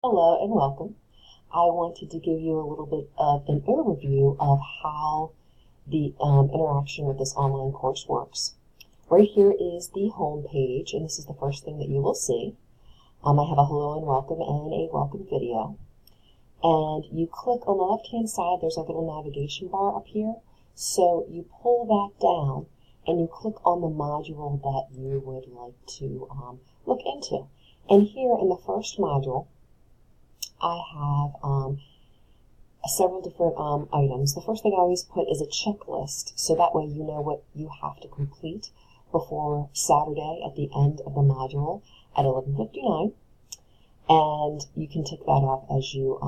Hello and welcome. I wanted to give you a little bit of an overview of how the interaction with this online course works. Right here is the home page, and this is the first thing that you will see. I have a hello and welcome and a welcome video. And you click on the left-hand side, there's a little navigation bar up here. So you pull that down and you click on the module that you would like to look into. And here in the first module, I have several different items. The first thing I always put is a checklist, so that way you know what you have to complete before Saturday at the end of the module at 11:59, and you can tick that off as you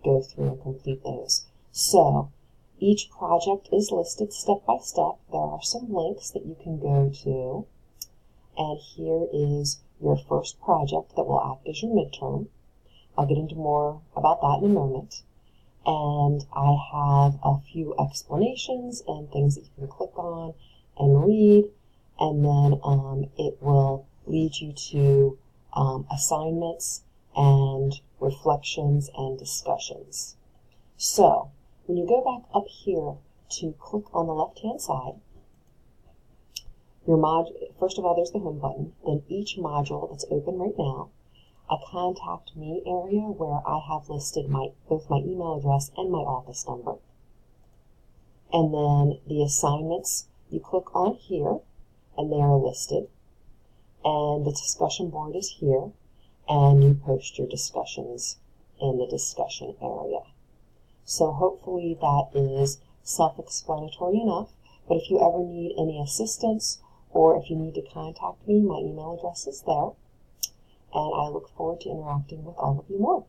go through and complete those. So each project is listed step by step. There are some links that you can go to, and here is your first project that will act as your midterm. I'll get into more about that in a moment. And I have a few explanations and things that you can click on and read, and then it will lead you to assignments and reflections and discussions. So when you go back up here to click on the left-hand side, first of all, there's the home button, then each module that's open right now, a contact me area where I have listed both my email address and my office number. And then the assignments, you click on here and they are listed. And the discussion board is here, and you post your discussions in the discussion area. So hopefully that is self-explanatory enough, but if you ever need any assistance or if you need to contact me, my email address is there. And I look forward to interacting with all of you more.